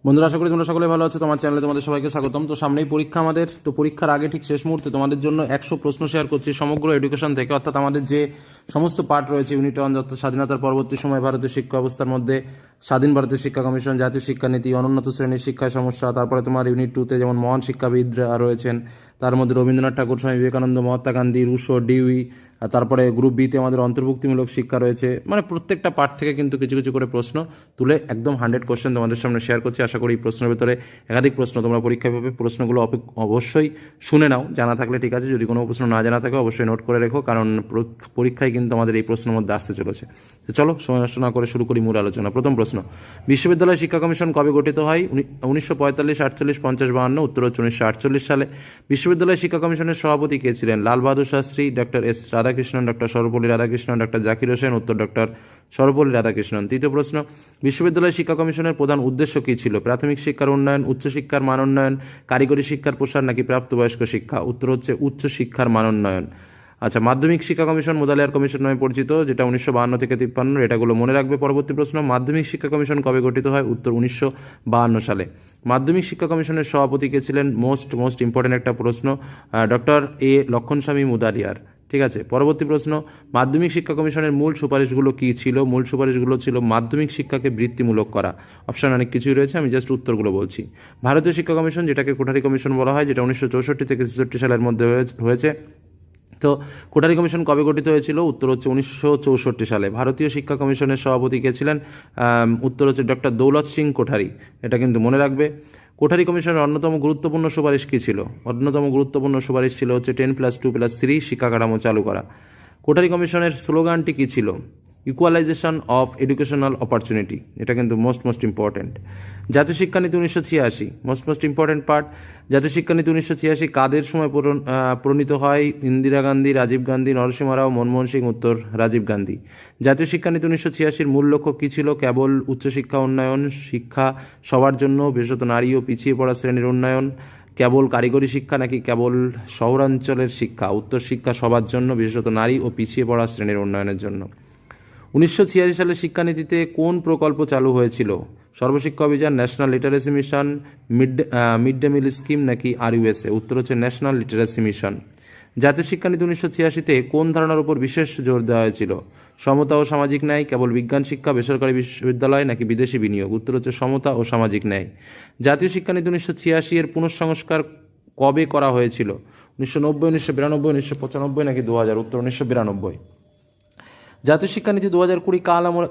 বন্ধুরা, আশা করি তোমরা সকলে ভালো আছো। তোমার চ্যানেলে তোমাদের সবাইকে স্বাগতম। তো সামনেই পরীক্ষা আমাদের, তো পরীক্ষার আগে ঠিক শেষ মুহূর্তে তোমাদের জন্য 100 প্রশ্ন শেয়ার করছি সমগ্র এডুকেশন থেকে, অর্থাৎ আমাদের যে সমস্ত পার্ট রয়েছে ইউনিট 1, অর্থাৎ স্বাধীনতার পরবর্তী সময় ভারতীয় শিক্ষা ব্যবস্থার মধ্যে স্বাধীন ভারতীয় শিক্ষা কমিশন, জাতীয় শিক্ষানীতি, অনুন্নত শ্রেণীর শিক্ষায় সমস্যা, তারপরে তোমার ইউনিট 2তে যেমন মহান শিক্ষাবিদরা রয়েছেন, তার মধ্যে রবীন্দ্রনাথ ঠাকুর, স্বামী বিবেকানন্দ, মহাত্মা গান্ধী, রুশো, ডিউই, আর তারপরে গ্রুপ বিতে আমাদের অন্তর্ভুক্তিমূলক শিক্ষা রয়েছে। মানে প্রত্যেকটা পার্ট থেকে কিন্তু কিছু কিছু করে প্রশ্ন তুলে একদম 100 কোশ্চেন তোমাদের সামনে শেয়ার করছি। আশা করি এই প্রশ্নের ভেতরে একাধিক প্রশ্ন তোমরা পরীক্ষায় পাবে। প্রশ্নগুলো অবশ্যই শুনে নাও, জানা থাকলে ঠিক আছে, যদি কোনো প্রশ্ন না জানা থাকে অবশ্যই নোট করে রেখো, কারণ পরীক্ষায় কিন্তু আমাদের এই প্রশ্নের মধ্যে আসতে চলেছে। তো চলো সময় নষ্ট না করে শুরু করি মূল আলোচনা। প্রথম প্রশ্ন, বিশ্ববিদ্যালয় শিক্ষা কমিশন কবে গঠিত হয়? 1945, 48, 50, 52। উত্তর হচ্ছে 1948 সালে। বিশ্ববিদ্যালয় শিক্ষা কমিশনের সভাপতি কে ছিলেন? Lal Bahadur Shastri, doctor S Radhakrishnan, doctor Sarvepalli Radhakrishnan, doctor Zakir Hussain. উত্তর ডক্টর সর্বপল্লী রাধাকৃষ্ণন। তৃতীয় প্রশ্ন, বিশ্ববিদ্যালয় শিক্ষা কমিশনের প্রধান উদ্দেশ্য কী ছিল? প্রাথমিক শিক্ষার উন্নয়ন, উচ্চশিক্ষার মান উন্নয়ন, কারিগরি শিক্ষার প্রসার নাকি প্রাপ্তবয়স্ক শিক্ষা? উত্তর হচ্ছে উচ্চশিক্ষার মান উন্নয়ন। আচ্ছা, মাধ্যমিক শিক্ষা কমিশন মোদালিয়ার কমিশন নামে পরিচিত, যেটা 1952 থেকে 53। এটাগুলো মনে রাখবে। পরবর্তী প্রশ্ন, মাধ্যমিক শিক্ষা কমিশন কবে গঠিত হয়? উত্তর 1952 সালে। মাধ্যমিক শিক্ষা কমিশনের সভাপতি কে ছিলেন? মোস্ট ইম্পর্টেন্ট একটা প্রশ্ন, ডক্টর এ লক্ষণস্বামী মুদালিয়ার। ঠিক আছে, পরবর্তী প্রশ্ন, মাধ্যমিক শিক্ষা কমিশনের মূল সুপারিশগুলো কী ছিল? মূল সুপারিশগুলো ছিল মাধ্যমিক শিক্ষাকে বৃত্তিমূলক করা। অপশন অনেক কিছুই রয়েছে, আমি জাস্ট উত্তরগুলো বলছি। ভারতীয় শিক্ষা কমিশন, যেটাকে কোঠারি কমিশন বলা হয়, যেটা 1964 থেকে 66 সালের মধ্যে হয়েছে। তো কোঠারি কমিশন কবে গঠিত হয়েছিল? উত্তর হচ্ছে 1964 সালে। ভারতীয় শিক্ষা কমিশনের সভাপতি কে ছিলেন? উত্তর হচ্ছে ডক্টর দৌলত সিং কোঠারি। এটা কিন্তু মনে রাখবে। কোঠারি কমিশনের অন্যতম গুরুত্বপূর্ণ সুপারিশ কী ছিল? অন্যতম গুরুত্বপূর্ণ সুপারিশ ছিল হচ্ছে 10+2+3 শিক্ষা কাঠামো চালু করা। কোঠারি কমিশনের স্লোগানটি কী ছিল? Equalisation of educational opportunity. এটা কিন্তু মোস্ট ইম্পর্টেন্ট। জাতীয় শিক্ষানীতি 1986, মোস্ট ইম্পর্টেন্ট পার্ট। জাতীয় শিক্ষানীতি 1986 কাদের সময় প্রণীত হয়? ইন্দিরা গান্ধী, রাজীব গান্ধী, নরসিংহ রাও, মনমোহন সিং। উত্তর রাজীব গান্ধী। জাতীয় শিক্ষানীতি 1986 মূল লক্ষ্য কী ছিল? কেবল উচ্চশিক্ষা উন্নয়ন, শিক্ষা সবার জন্য, বিশেষত নারী ও পিছিয়ে পড়া শ্রেণীর উন্নয়ন, কেবল কারিগরি শিক্ষা নাকি কেবল শহরাঞ্চলের শিক্ষা? উত্তর শিক্ষা সবার জন্য, বিশেষত নারী ও পিছিয়ে পড়া শ্রেণীর উন্নয়নের জন্য। 1986 সালে শিক্ষানীতিতে কোন প্রকল্প চালু হয়েছিল? Sarva Shiksha Abhiyan, national literacy mission, mid day meal scheme নাকি আরইউএসএ? উত্তর হচ্ছে ন্যাশনাল লিটারেসি মিশন। জাতীয় শিক্ষানীতি 1986-তে কোন ধারণার উপর বিশেষ জোর দেওয়া হয়েছিল? সমতা ও সামাজিক ন্যায়, কেবল বিজ্ঞান শিক্ষা, বেসরকারি বিশ্ববিদ্যালয় নাকি বিদেশি বিনিয়োগ? উত্তর হচ্ছে সমতা ও সামাজিক ন্যায়। জাতীয় শিক্ষানীতি 1986 এর পুনঃসংস্কার কবে করা হয়েছিল? 1990, 1992, 1995 নাকি 2000? উত্তর 1992। জাতীয় শিক্ষানীতি 2020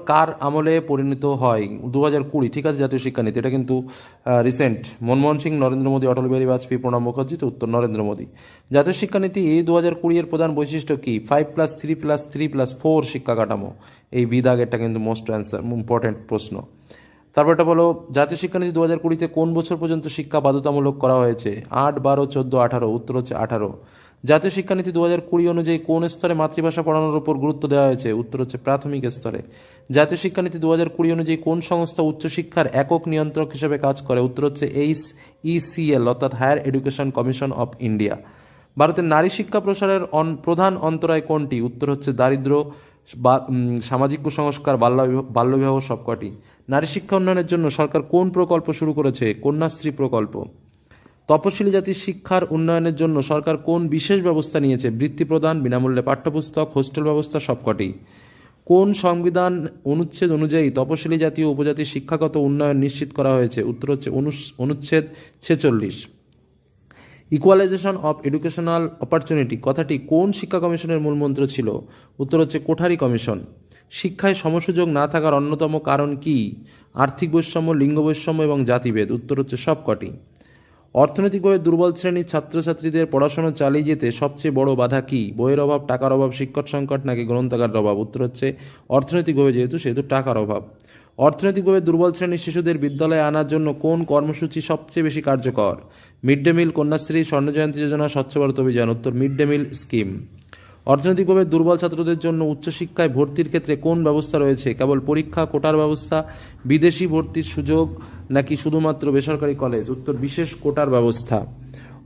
কার আমলে পরিণত হয়? 2020, ঠিক আছে। জাতীয় শিক্ষানীতি এটা কিন্তু রিসেন্ট। মনমোহন সিং, নরেন্দ্র মোদী, অটল বিহারী বাজপেয়ী, প্রণব মুখার্জি। তো উত্তর নরেন্দ্র মোদী। জাতীয় শিক্ষানীতি 2020 এর প্রধান বৈশিষ্ট্য কি? 5+3+3+4 শিক্ষা কাঠামো। এই বিদাগেরটা কিন্তু মোস্ট ইম্পর্টেন্ট প্রশ্ন। তারপরটা বলো, জাতীয় শিক্ষানীতি 2020-তে কোন বছর পর্যন্ত শিক্ষা বাধ্যতামূলক করা হয়েছে? 8, 12, 14, 18? উত্তর হচ্ছে 18। জাতীয় শিক্ষানীতি 2020 অনুযায়ী কোন স্তরে মাতৃভাষা পড়ানোর উপর গুরুত্ব দেওয়া হয়েছে? উত্তর হচ্ছে প্রাথমিক স্তরে। জাতীয় শিক্ষানীতি 2020 অনুযায়ী কোন সংস্থা উচ্চশিক্ষার একক নিয়ন্ত্রক হিসেবে কাজ করে? উত্তর হচ্ছে HECL, অর্থাৎ higher education commission of India. ভারতের নারী শিক্ষা প্রসারের প্রধান অন্তরায় কোনটি? উত্তর হচ্ছে দারিদ্র্য, সামাজিক কুসংস্কার, বাল্যবিবাহ, সবকটি। নারী শিক্ষা উন্নয়নের জন্য সরকার কোন প্রকল্প শুরু করেছে? কন্যাশ্রী প্রকল্প। তপশিলি জাতির শিক্ষার উন্নয়নের জন্য সরকার কোন বিশেষ ব্যবস্থা নিয়েছে? বৃত্তি প্রদান, বিনামূল্যে পাঠ্যপুস্তক, হোস্টেল ব্যবস্থা, সবকটি। কোন সংবিধান অনুচ্ছেদ অনুযায়ী তপশিলি জাতি ও উপজাতির শিক্ষাগত উন্নয়ন নিশ্চিত করা হয়েছে? উত্তর হচ্ছে অনুচ্ছেদ 46। ইকুয়ালাইজেশন অফ এডুকেশনাল অপরচুনিটি কথাটি কোন শিক্ষা কমিশনের মূলমন্ত্র ছিল? উত্তর হচ্ছে কোঠারি কমিশন। শিক্ষায় সমসুযোগ না থাকার অন্যতম কারণ কি? আর্থিক বৈষম্য, লিঙ্গ বৈষম্য এবং জাতিভেদ। উত্তর হচ্ছে সবকটি। অর্থনৈতিকভাবে দুর্বল শ্রেণীর ছাত্রছাত্রীদের পড়াশোনা চালিয়ে যেতে সবচেয়ে বড় বাধা কি? বইয়ের অভাব, টাকার অভাব, শিক্ষক সংকট নাকি গ্রন্থাগারের অভাব? উত্তর হচ্ছে অর্থনৈতিকভাবে, সেহেতু টাকার অভাব। অর্থনৈতিকভাবে দুর্বল শ্রেণীর শিশুদের বিদ্যালয়ে আনার জন্য কোন কর্মসূচি সবচেয়ে বেশি কার্যকর? Mid day meal, Kanyashree, Swarnajayanti যোজনা, স্বচ্ছ ভারত অভিযান? উত্তর মিড ডে মিল স্কিম। অর্থনৈতিকভাবে দুর্বল ছাত্রদের জন্য উচ্চশিক্ষায় ভর্তির ক্ষেত্রে কোন ব্যবস্থা রয়েছে? কেবল পরীক্ষা, কোটার ব্যবস্থা, বিদেশি ভর্তির সুযোগ নাকি শুধুমাত্র বেসরকারি কলেজ? উত্তর বিশেষ কোটার ব্যবস্থা।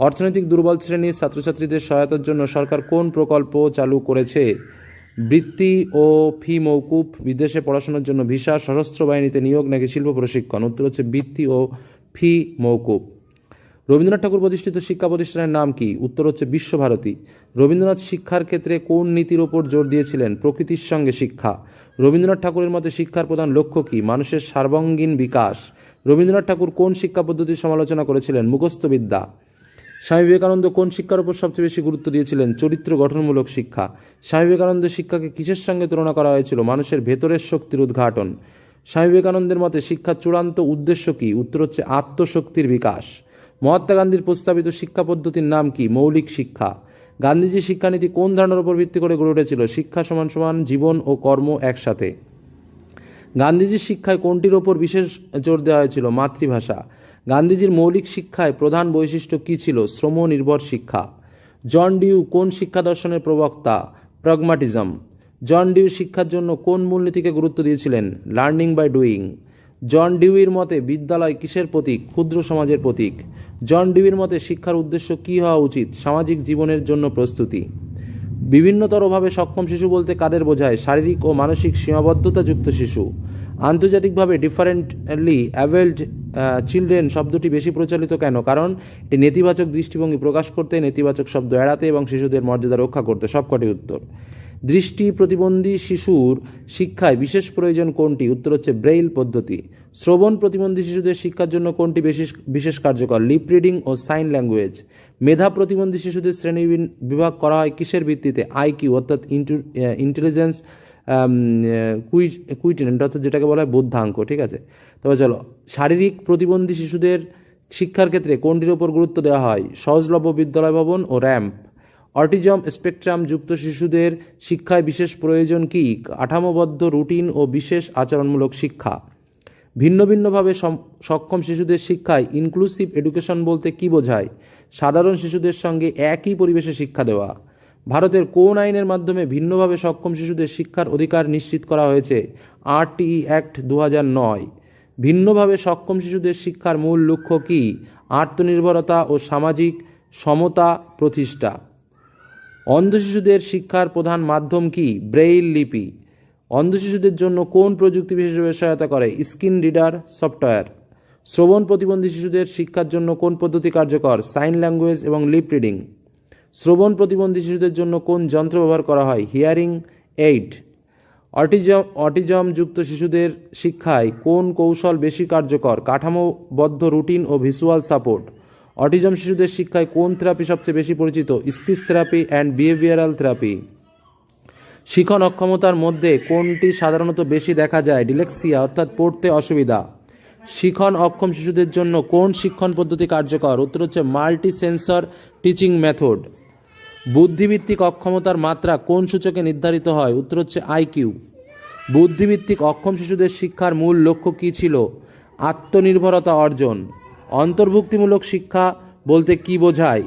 অর্থনৈতিক দুর্বল শ্রেণীর ছাত্রছাত্রীদের সহায়তার জন্য সরকার কোন প্রকল্প চালু করেছে? বৃত্তি ও ফি মৌকুফ, বিদেশে পড়াশোনার জন্য ভিসা, সশস্ত্র বাহিনীতে নিয়োগ নাকি শিল্প প্রশিক্ষণ? উত্তর হচ্ছে বৃত্তি ও ফি মওকুফ। রবীন্দ্রনাথ ঠাকুর প্রতিষ্ঠিত শিক্ষা প্রতিষ্ঠানের নাম কি? উত্তর হচ্ছে বিশ্বভারতী। রবীন্দ্রনাথ শিক্ষার ক্ষেত্রে কোন নীতির ওপর জোর দিয়েছিলেন? প্রকৃতির সঙ্গে শিক্ষা। রবীন্দ্রনাথ ঠাকুরের মতে শিক্ষার প্রধান লক্ষ্য কি? মানুষের সর্বাঙ্গীন বিকাশ। রবীন্দ্রনাথ ঠাকুর কোন শিক্ষা পদ্ধতির সমালোচনা করেছিলেন? মুখস্থবিদ্যা। স্বামী বিবেকানন্দ কোন শিক্ষার উপর সবচেয়ে বেশি গুরুত্ব দিয়েছিলেন? চরিত্র গঠনমূলক শিক্ষা। স্বামী বিবেকানন্দের শিক্ষাকে কিসের সঙ্গে তুলনা করা হয়েছিল? মানুষের ভেতরের শক্তির উদ্ঘাটন। স্বামী বিবেকানন্দের মতে শিক্ষার চূড়ান্ত উদ্দেশ্য কি? উত্তর হচ্ছে আত্মশক্তির বিকাশ। মহাত্মা গান্ধীর প্রস্তাবিত শিক্ষা পদ্ধতির নাম কি? মৌলিক শিক্ষা। গান্ধীজির শিক্ষানীতি কোন ধারণার উপর ভিত্তি করে গড়ে উঠেছিল? শিক্ষা সমান সমান জীবন ও কর্ম একসাথে। গান্ধীজির শিক্ষায় কোনটির ওপর বিশেষ জোর দেওয়া হয়েছিল? মাতৃভাষা। গান্ধীজির মৌলিক শিক্ষায় প্রধান বৈশিষ্ট্য কী ছিল? শ্রম নির্ভর শিক্ষা। জন ডিউ কোন শিক্ষা দর্শনের প্রবক্তা? প্রাগমাটিজম। জন ডিউ শিক্ষার জন্য কোন মূলনীতিকে গুরুত্ব দিয়েছিলেন? Learning by doing. জন ডিউয়ের মতে বিদ্যালয় কিসের প্রতীক? ক্ষুদ্র সমাজের প্রতীক। জন ডিউয়ের মতে শিক্ষার উদ্দেশ্য কী হওয়া উচিত? সামাজিক জীবনের জন্য প্রস্তুতি। বিভিন্নতরভাবে সক্ষম শিশু বলতে কাদের বোঝায়? শারীরিক ও মানসিক সীমাবদ্ধতাযুক্ত শিশু। আন্তর্জাতিকভাবে ডিফারেন্টলি অ্যাবেলড চিলড্রেন শব্দটি বেশি প্রচলিত কেন? কারণ এটি নেতিবাচক দৃষ্টিভঙ্গি প্রকাশ করতে, নেতিবাচক শব্দ এড়াতে এবং শিশুদের মর্যাদা রক্ষা করতে। সবকটি উত্তর। দৃষ্টি প্রতিবন্ধী শিশুর শিক্ষায় বিশেষ প্রয়োজন কোনটি? উত্তর হচ্ছে ব্রেইল পদ্ধতি। শ্রবণ প্রতিবন্ধী শিশুদের শিক্ষার জন্য কোনটি বিশেষ কার্যকর? লিপ রিডিং ও সাইন ল্যাঙ্গুয়েজ। মেধা প্রতিবন্ধী শিশুদের শ্রেণী বিভাগ করা হয় কিসের ভিত্তিতে? আইকিউ অর্থাৎ ইন্টেলিজেন্স কুইটিনেন্ট অর্থাৎ যেটাকে বলা হয় বুদ্ধাঙ্ক। ঠিক আছে, তবে চলো, শারীরিক প্রতিবন্ধী শিশুদের শিক্ষার ক্ষেত্রে কোনটির ওপর গুরুত্ব দেওয়া হয়? সহজলভ্য বিদ্যালয় ভবন ও র্যাম্প। অটিজম স্পেকট্রাম যুক্ত শিশুদের শিক্ষায় বিশেষ প্রয়োজন কি? কাঠামোবদ্ধ রুটিন ও বিশেষ আচরণমূলক শিক্ষা। ভিন্ন ভিন্নভাবে সক্ষম শিশুদের শিক্ষায় ইনক্লুসিভ এডুকেশন বলতে কী বোঝায়? সাধারণ শিশুদের সঙ্গে একই পরিবেশে শিক্ষা দেওয়া। ভারতের কোন আইনের মাধ্যমে ভিন্নভাবে সক্ষম শিশুদের শিক্ষার অধিকার নিশ্চিত করা হয়েছে? RTE act 2009। ভিন্নভাবে সক্ষম শিশুদের শিক্ষার মূল লক্ষ্য কি? আত্মনির্ভরতা ও সামাজিক সমতা প্রতিষ্ঠা। অন্ধ শিশুদের শিক্ষার প্রধান মাধ্যম কি? ব্রেইল লিপি। অন্ধ শিশুদের জন্য কোন প্রযুক্তি বিশেষভাবে সহায়তা করে? Screen reader software. শ্রবণ প্রতিবন্ধী শিশুদের শিক্ষার জন্য কোন পদ্ধতি কার্যকর? সাইন ল্যাঙ্গুয়েজ এবং লিপ রিডিং। শ্রবণ প্রতিবন্ধী শিশুদের জন্য কোন যন্ত্র ব্যবহার করা হয়? Hearing aid. অটিজম যুক্ত শিশুদের শিক্ষায় কোন কৌশল বেশি কার্যকর? কাঠামোবদ্ধ রুটিন ও ভিজুয়াল সাপোর্ট। অটিজম শিশুদের শিক্ষায় কোন থেরাপি সবচেয়ে বেশি পরিচিত? Speech therapy and behavioural therapy. শিখন অক্ষমতার মধ্যে কোনটি সাধারণত বেশি দেখা যায়? ডিলেক্সিয়া অর্থাৎ পড়তে অসুবিধা। শিখন অক্ষম শিশুদের জন্য কোন শিক্ষণ পদ্ধতি কার্যকর? উত্তর হচ্ছে মাল্টি সেন্সর টিচিং মেথড। বুদ্ধিভিত্তিক অক্ষমতার মাত্রা কোন সূচকে নির্ধারিত হয়? উত্তর হচ্ছে আইকিউ। বুদ্ধিভিত্তিক অক্ষম শিশুদের শিক্ষার মূল লক্ষ্য কী ছিল? আত্মনির্ভরতা অর্জন। অন্তর্ভুক্তিমূলক শিক্ষা বলতে কি বোঝায়?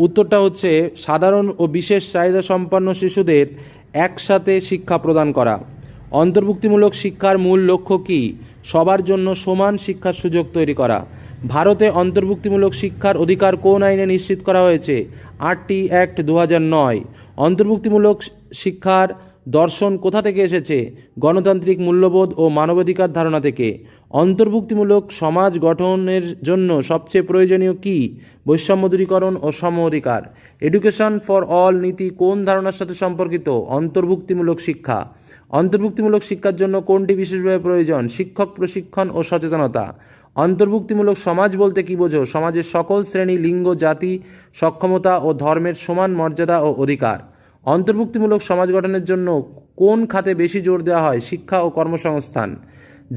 উত্তরটা হচ্ছে সাধারণ ও বিশেষ চাহিদা সম্পন্ন শিশুদের একসাথে শিক্ষা প্রদান করা। অন্তর্ভুক্তিমূলক শিক্ষার মূল লক্ষ্য কি? সবার জন্য সমান শিক্ষার সুযোগ তৈরি করা। ভারতে অন্তর্ভুক্তিমূলক শিক্ষার অধিকার কোন আইনে নিশ্চিত করা হয়েছে? RTE act 2009। অন্তর্ভুক্তিমূলক শিক্ষার দর্শন কোথা থেকে এসেছে? গণতান্ত্রিক মূল্যবোধ ও মানবাধিকার ধারণা থেকে। অন্তর্ভুক্তিমূলক সমাজ গঠনের জন্য সবচেয়ে প্রয়োজনীয় কি? বৈষম্য দূরীকরণ ও সম অধিকার। এডুকেশন ফর অল নীতি কোন ধারণার সাথে সম্পর্কিত? অন্তর্ভুক্তিমূলক শিক্ষা। অন্তর্ভুক্তিমূলক শিক্ষার জন্য কোনটি বিশেষভাবে প্রয়োজন? শিক্ষক প্রশিক্ষণ ও সচেতনতা। অন্তর্ভুক্তিমূলক সমাজ বলতে কি বোঝো? সমাজের সকল শ্রেণী, লিঙ্গ, জাতি, সক্ষমতা ও ধর্মের সমান মর্যাদা ও অধিকার। অন্তর্ভুক্তিমূলক সমাজ গঠনের জন্য কোন খাতে বেশি জোর দেওয়া হয়? শিক্ষা ও কর্মসংস্থান।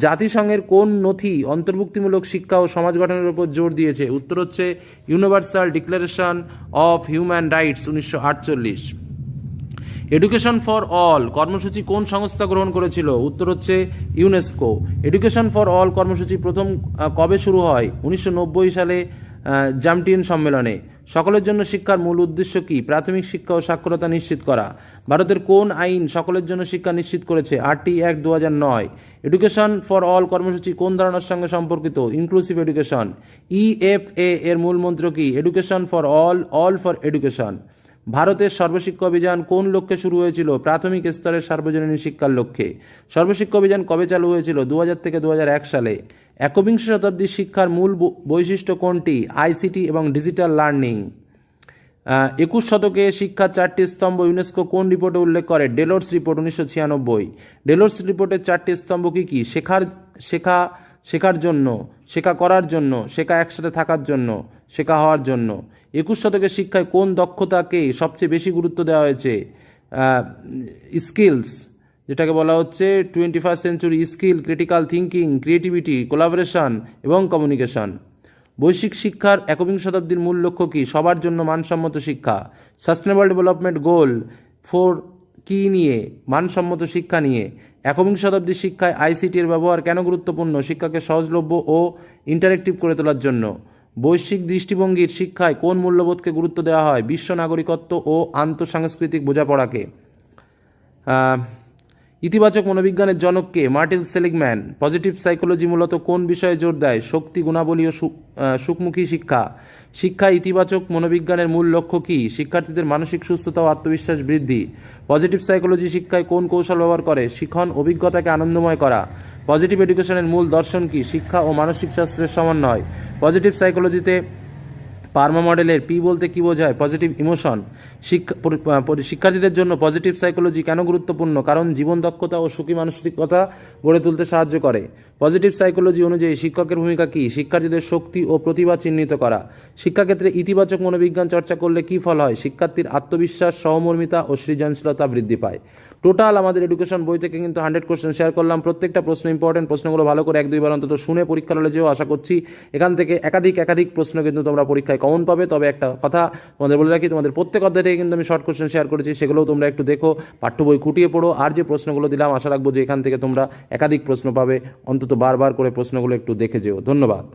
জাতিসংঘের কোন নথি অন্তর্ভুক্তিমূলক শিক্ষা ও সমাজ গঠনের উপর জোর দিয়েছে? উত্তর হচ্ছে universal declaration of human rights 1948। Education for all কর্মসূচি কোন সংস্থা গ্রহণ করেছিল? উত্তর হচ্ছে ইউনেস্কো। এডুকেশন ফর অল কর্মসূচি প্রথম কবে শুরু হয়? 1990 সালে জামটিন সম্মেলনে। সকলের জন্য শিক্ষার মূল উদ্দেশ্য কি? প্রাথমিক শিক্ষা ও সাক্ষরতা নিশ্চিত করা। ভারতের কোন আইন সকলের জন্য শিক্ষা নিশ্চিত করেছে? RTE act 2009। Education for all কর্মসূচি কোন ধারণার সঙ্গে সম্পর্কিত? Inclusive education. ইএফএ এর মূল মন্ত্র কি? Education for all, all for education. ভারতের সর্বশিক্ষা অভিযান কোন লক্ষ্যে শুরু হয়েছিল? প্রাথমিক স্তরের সার্বজনীন শিক্ষার লক্ষ্যে। সর্বশিক্ষা অভিযান কবে চালু হয়েছিল? 2000 থেকে 2001 সালে। একবিংশ শতাব্দীর শিক্ষার মূল বৈশিষ্ট্য কোনটি? আইসিটি এবং ডিজিটাল লার্নিং। 21 শতকে শিক্ষার 4টি স্তম্ভ ইউনেস্কো কোন রিপোর্টে উল্লেখ করে? ডেলোর্স রিপোর্ট 1996। ডেলোর্স রিপোর্টের 4টি স্তম্ভ কি কি? শেখার জন্য, শেখা করার জন্য, শেখা একসাথে থাকার জন্য, শেখা হওয়ার জন্য। 21 শতকের শিক্ষায় কোন দক্ষতাকে সবচেয়ে বেশি গুরুত্ব দেওয়া হয়েছে? স্কিলস, যেটাকে বলা হচ্ছে 21st century skill, critical thinking, creativity, collaboration এবং কমিউনিকেশন। বৈশ্বিক শিক্ষার একবিংশ শতাব্দীর মূল লক্ষ্য কি? সবার জন্য মানসম্মত শিক্ষা। সাস্টেনেবল ডেভেলপমেন্ট গোল 4 কি নিয়ে? মানসম্মত শিক্ষা নিয়ে। একবিংশ শতাব্দীর শিক্ষায় আইসিটি এর ব্যবহার কেন গুরুত্বপূর্ণ? শিক্ষাকে সহজলভ্য ও ইন্টারেক্টিভ করে তোলার জন্য। বৈশ্বিক দৃষ্টিভঙ্গির শিক্ষায় কোন মূল্যবোধকে গুরুত্ব দেওয়া হয়? বিশ্ব নাগরিকত্ব ও আন্তঃসাংস্কৃতিক বোঝাপড়াকে। ইতিবাচক মনোবিজ্ঞানের জনক কে? মার্টিন সেলিগম্যান। পজিটিভ সাইকোলজি মূলত কোন বিষয়ে জোর দেয়? শক্তি, গুণাবলী ও সুখমুখী শিক্ষা। শিক্ষায় ইতিবাচক মনোবিজ্ঞানের মূল লক্ষ্য কি? শিক্ষার্থীদের মানসিক সুস্থতা ও আত্মবিশ্বাস বৃদ্ধি। পজিটিভ সাইকোলজি শিক্ষায় কোন কৌশল ব্যবহার করে? শিখন অভিজ্ঞতাকে আনন্দময় করা। পজিটিভ এডুকেশনের মূল দর্শন কি? শিক্ষা ও মানসিক শাস্ত্রের সমন্বয়। পজিটিভ সাইকোলজিতে পার্মা মডেলের পি বলতে কি বোঝায়? Positive emotion. শিক্ষার্থীদের জন্য পজিটিভ সাইকোলজি কেন গুরুত্বপূর্ণ? কারণ জীবন দক্ষতা ও সুখী মানসিকতা গড়ে তুলতে সাহায্য করে। পজিটিভ সাইকোলজি অনুযায়ী শিক্ষকের ভূমিকা কি? শিক্ষার্থীদের শক্তি ও প্রতিভা চিহ্নিত করা। শিক্ষাক্ষেত্রে ইতিবাচক মনোবিজ্ঞান চর্চা করলে কি ফল হয়? শিক্ষার্থীর আত্মবিশ্বাস, সহমর্মিতা ও সৃজনশীলতা বৃদ্ধি পায়। টোটাল আমাদের এডুকেশন বই থেকে কিন্তু 100 কোশ্চেন শেয়ার করলাম। প্রত্যেকটা প্রশ্ন ইম্পর্টেন্ট, প্রশ্নগুলো ভালো করে 1-2 বার অন্তত শুনে পরীক্ষার হলে যেও। আশা করছি এখান থেকে একাধিক প্রশ্ন কিন্তু তোমরা পরীক্ষায় কমন পাবে। তবে একটা কথা তোমাদের বলে রাখি, তোমাদের প্রত্যেক অধ্যায় থেকে কিন্তু আমি শর্ট কোশ্চেন শেয়ার করেছি, সেগুলোও তোমরা একটু দেখো, পাঠ্য বই খুঁটিয়ে পড়ো। আর যে প্রশ্নগুলো দিলাম আশা রাখবো যে এখান থেকে তোমরা একাধিক প্রশ্ন পাবে। অন্তত বারবার করে প্রশ্নগুলো একটু দেখে যেও। ধন্যবাদ।